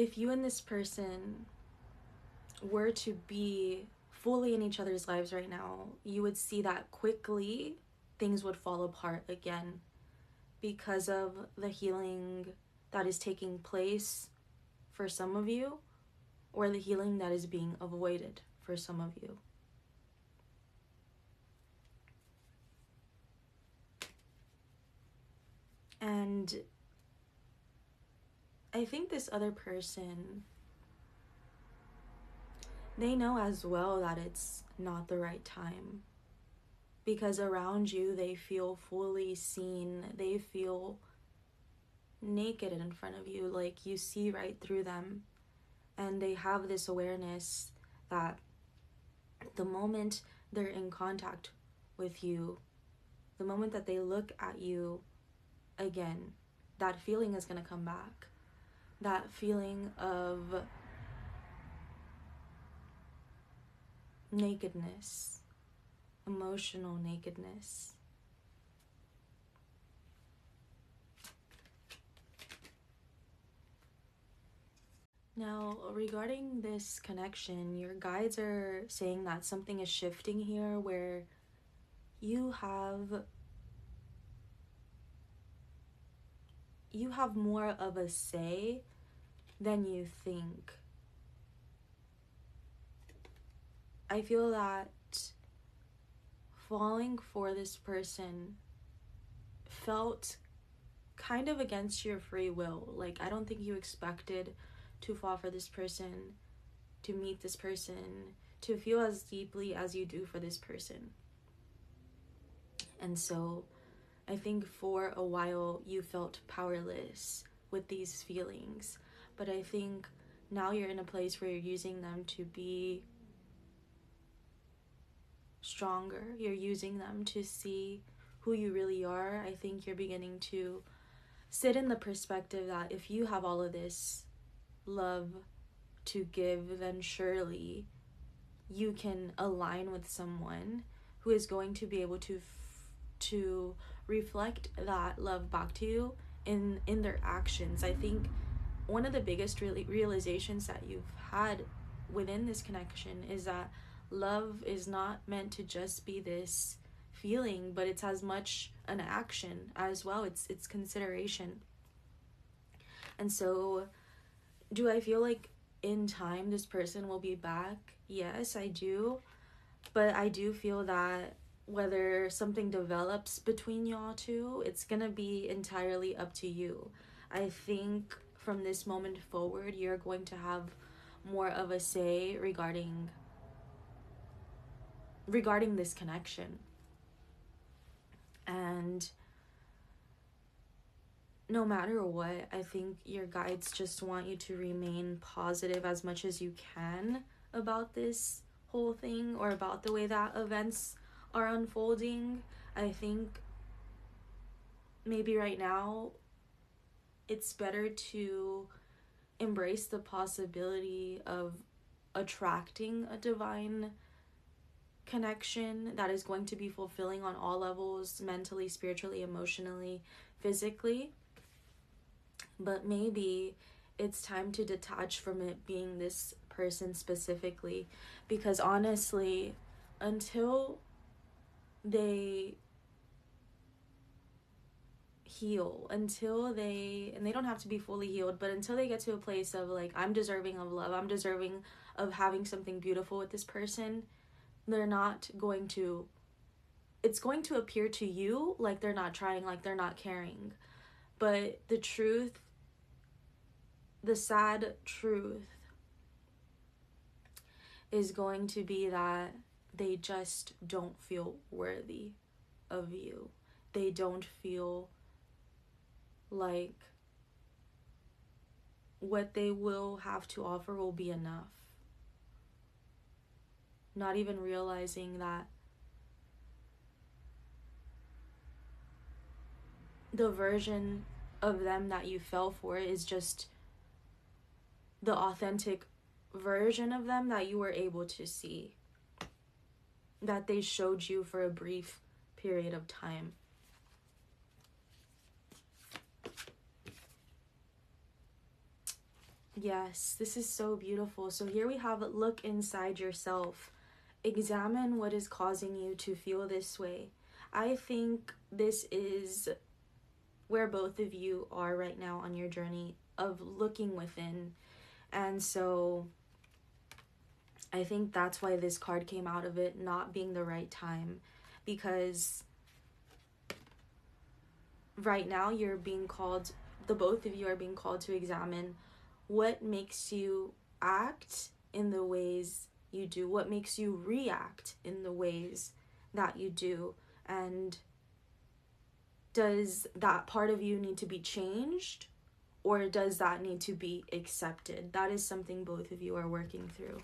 if you and this person were to be fully in each other's lives right now, you would see that quickly things would fall apart again because of the healing that is taking place for some of you, or the healing that is being avoided for some of you. And I think this other person, they know as well that it's not the right time, because around you they feel fully seen, they feel naked in front of you, like you see right through them, and they have this awareness that the moment they're in contact with you, the moment that they look at you again, that feeling is going to come back, that feeling of nakedness, emotional nakedness. Now, regarding this connection, your guides are saying that something is shifting here, where you have more of a say than you think. I feel that falling for this person felt kind of against your free will. Like, I don't think you expected to fall for this person, to meet this person, to feel as deeply as you do for this person. And so I think for a while you felt powerless with these feelings, but I think now you're in a place where you're using them to be stronger. You're using them to see who you really are. I think you're beginning to sit in the perspective that if you have all of this love to give, then surely you can align with someone who is going to be able to reflect that love back to you in their actions. I think one of the biggest realizations that you've had within this connection is that love is not meant to just be this feeling, but it's as much an action as well. It's consideration. And so, do I feel like in time this person will be back? Yes, I do. But I do feel that whether something develops between y'all two, it's gonna be entirely up to you. I think from this moment forward, you're going to have more of a say regarding this connection. And no matter what, I think your guides just want you to remain positive as much as you can about this whole thing, or about the way that events are unfolding. I think maybe right now it's better to embrace the possibility of attracting a divine connection that is going to be fulfilling on all levels, mentally, spiritually, emotionally, physically. But maybe it's time to detach from it being this person specifically, because honestly, until they heal, and they don't have to be fully healed, but until they get to a place of like, I'm deserving of love, I'm deserving of having something beautiful with this person, it's going to appear to you like they're not trying, like they're not caring. But the sad truth is going to be that they just don't feel worthy of you. They don't feel like what they will have to offer will be enough. Not even realizing that the version of them that you fell for is just the authentic version of them that you were able to see, that they showed you for a brief period of time. Yes, this is so beautiful. So here we have look inside yourself. Examine what is causing you to feel this way. I think this is where both of you are right now on your journey of looking within. And so I think that's why this card came out of it not being the right time, because right now you're being called, the both of you are being called to examine what makes you act in the ways you do, what makes you react in the ways that you do, and does that part of you need to be changed, or does that need to be accepted? That is something both of you are working through.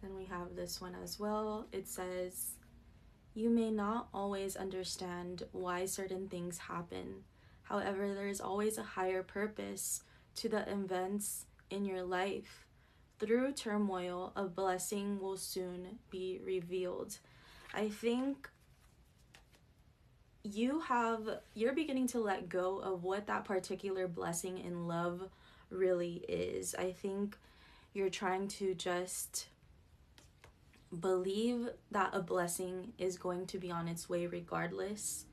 Then we have this one as well. It says, you may not always understand why certain things happen. However, there is always a higher purpose to the events in your life. Through turmoil, a blessing will soon be revealed. I think you're beginning to let go of what that particular blessing in love really is. I think you're trying to just believe that a blessing is going to be on its way regardless,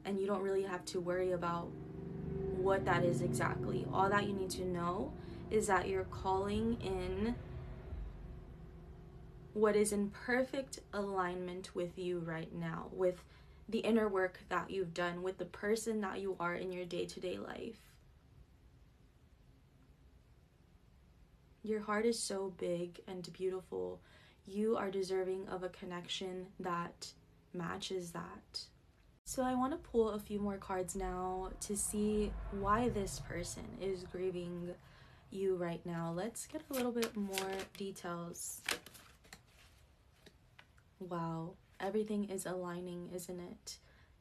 and you don't really have to worry about what that is exactly. All that you need to know is that you're calling in what is in perfect alignment with you right now, with the inner work that you've done, with the person that you are in your day-to-day life. Your heart is so big and beautiful. You are deserving of a connection that matches that. So I want to pull a few more cards now to see why this person is grieving you right now. Let's get a little bit more details. Wow, everything is aligning, isn't it?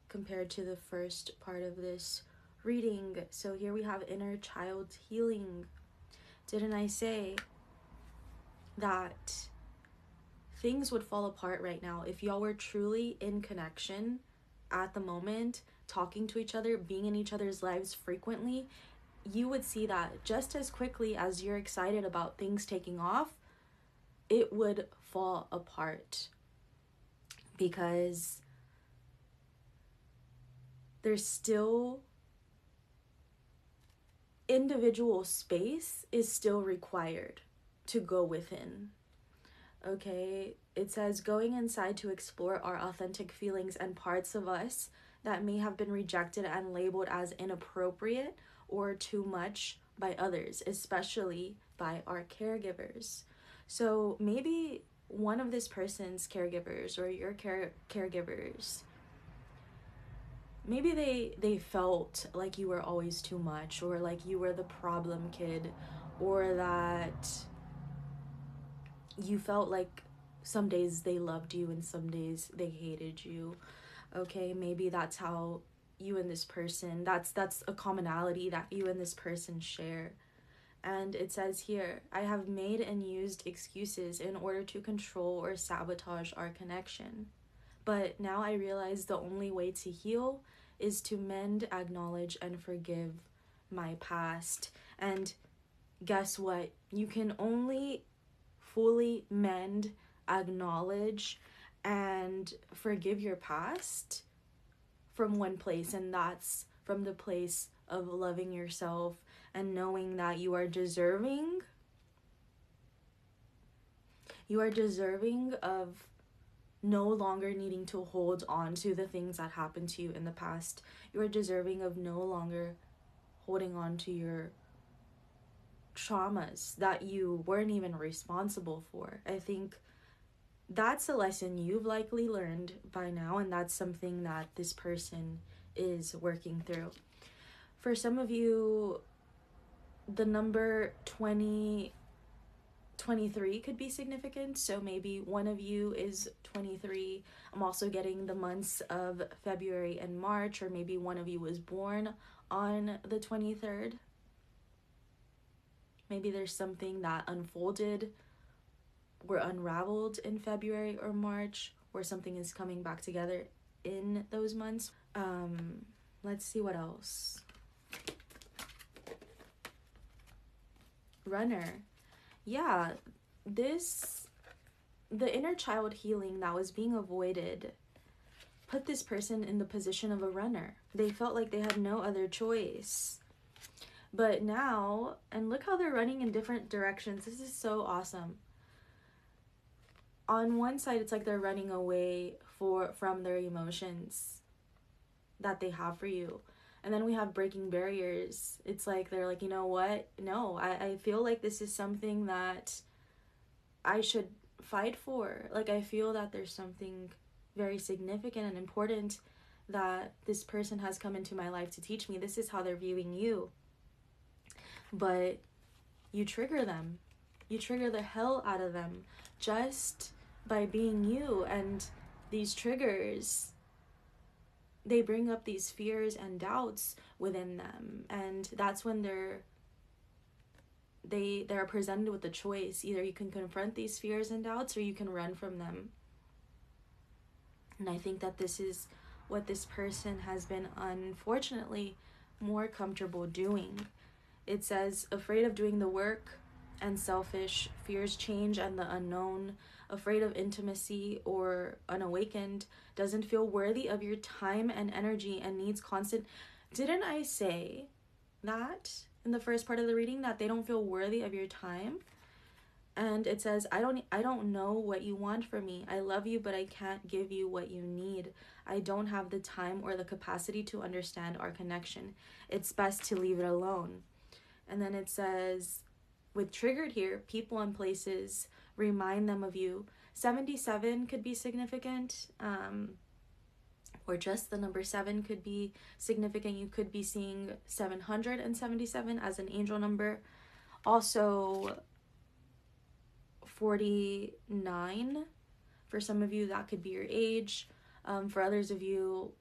Compared to the first part of this reading. So here we have inner child healing. Didn't I say that things would fall apart right now if y'all were truly in connection at the moment, talking to each other, being in each other's lives frequently? You would see that just as quickly as you're excited about things taking off, it would fall apart, because there's still individual space is still required to go within. Okay, it says going inside to explore our authentic feelings and parts of us that may have been rejected and labeled as inappropriate or too much by others, especially by our caregivers. So maybe one of this person's caregivers or your caregivers, maybe they felt like you were always too much, or like you were the problem kid, or that you felt like some days they loved you and some days they hated you. Okay, maybe that's how you and this person, that's a commonality that you and this person share. And it says here, I have made and used excuses in order to control or sabotage our connection. But now I realize the only way to heal is to mend, acknowledge, and forgive my past. And guess what? You can only fully mend, acknowledge, and forgive your past from one place, and that's from the place of loving yourself and knowing that you are deserving of no longer needing to hold on to the things that happened to you in the past. You are deserving of no longer holding on to your traumas that you weren't even responsible for. I think that's a lesson you've likely learned by now, and that's something that this person is working through. For some of you, the number 23 could be significant. So maybe one of you is 23. I'm also getting the months of February and March, or maybe one of you was born on the 23rd. Maybe there's something that unfolded or unraveled in February or March, or something is coming back together in those months. Let's see what else. Runner. Yeah, the inner child healing that was being avoided put this person in the position of a runner. They felt like they had no other choice. But now, and look how they're running in different directions. This is so awesome. On one side, it's like they're running away from their emotions that they have for you. And then we have breaking barriers. It's like they're like, you know what? No, I feel like this is something that I should fight for. Like, I feel that there's something very significant and important that this person has come into my life to teach me. This is how they're viewing you. But you trigger them. You trigger the hell out of them just by being you. And these triggers, they bring up these fears and doubts within them. And that's when they're presented with a choice. Either you can confront these fears and doubts or you can run from them. And I think that this is what this person has been, unfortunately, more comfortable doing. It says, afraid of doing the work and selfish, fears change and the unknown, afraid of intimacy or unawakened, doesn't feel worthy of your time and energy and needs constant. Didn't I say that in the first part of the reading, that they don't feel worthy of your time? And it says, I don't know what you want from me. I love you, but I can't give you what you need. I don't have the time or the capacity to understand our connection. It's best to leave it alone. And then it says, with triggered here, people and places remind them of you. 77 could be significant, or just the number 7 could be significant. You could be seeing 777 as an angel number. Also, 49, for some of you, that could be your age. For others of you,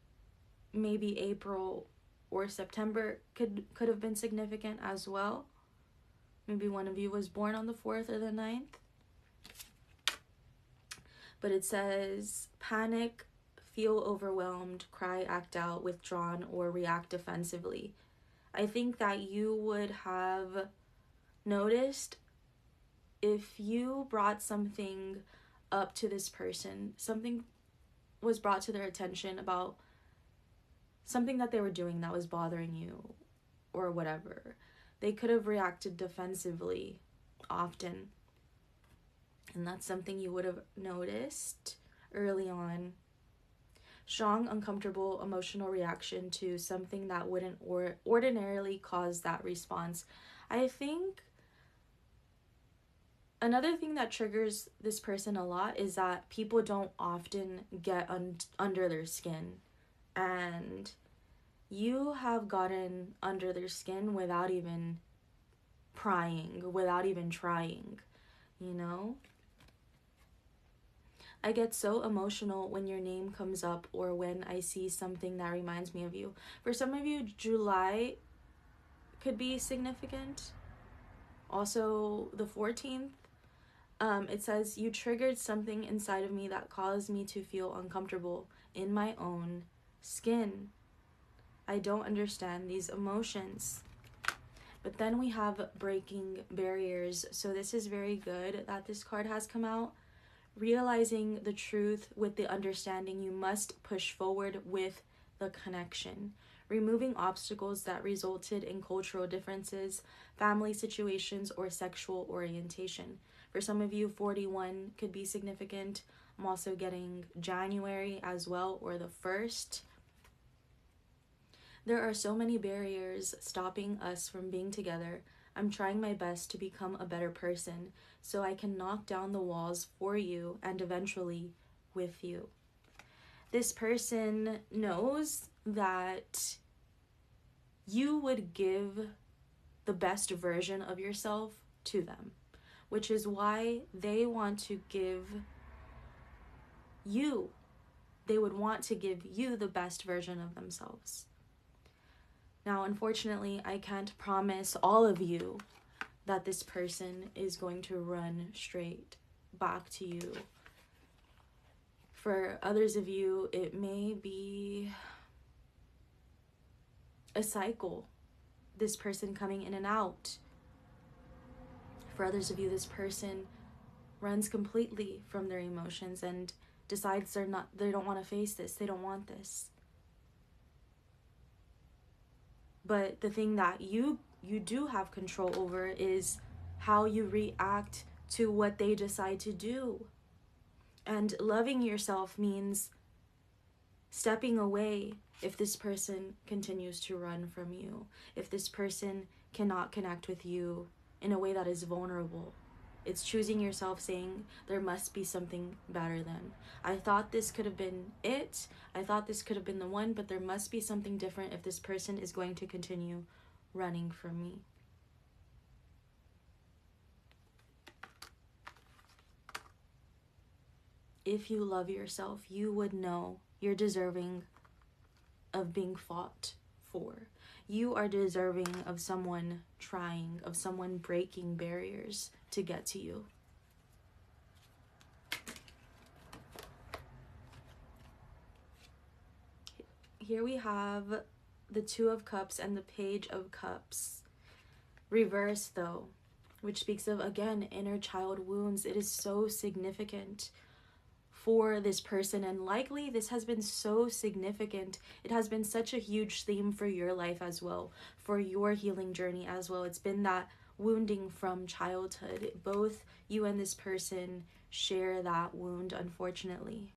maybe April or September could have been significant as well. Maybe one of you was born on the 4th or the 9th. But it says, panic, feel overwhelmed, cry, act out, withdrawn, or react defensively. I think that you would have noticed if you brought something up to this person, something was brought to their attention about something that they were doing that was bothering you or whatever, they could have reacted defensively often. And that's something you would have noticed early on. Strong, uncomfortable emotional reaction to something that wouldn't ordinarily cause that response. I think another thing that triggers this person a lot is that people don't often get under their skin. And you have gotten under their skin without even prying, without even trying, you know? I get so emotional when your name comes up or when I see something that reminds me of you. For some of you, July could be significant. Also, the 14th. It says, you triggered something inside of me that caused me to feel uncomfortable in my own skin. I don't understand these emotions. But then we have breaking barriers. So this is very good that this card has come out. Realizing the truth with the understanding you must push forward with the connection. Removing obstacles that resulted in cultural differences, family situations, or sexual orientation. For some of you, 41 could be significant. I'm also getting January as well, or the 1st. There are so many barriers stopping us from being together. I'm trying my best to become a better person so I can knock down the walls for you and eventually with you. This person knows that you would give the best version of yourself to them, which is why they want to give you, they would want to give you the best version of themselves. Now, unfortunately, I can't promise all of you that this person is going to run straight back to you. For others of you, it may be a cycle, this person coming in and out. For others of you, this person runs completely from their emotions and decides they don't want to face this, they don't want this. But the thing that you do have control over is how you react to what they decide to do. And loving yourself means stepping away if this person continues to run from you, if this person cannot connect with you in a way that is vulnerable. It's choosing yourself, saying there must be something better than. I thought this could have been it. I thought this could have been the one, but there must be something different if this person is going to continue running from me. If you love yourself, you would know you're deserving of being fought for. You are deserving of someone trying, of someone breaking barriers to get to you. Here we have the Two of Cups and the Page of Cups. Reverse though, which speaks of, again, inner child wounds. It is so significant for this person, and likely this has been so significant. It has been such a huge theme for your life as well, for your healing journey as well. It's been that wounding from childhood. Both you and this person share that wound, unfortunately.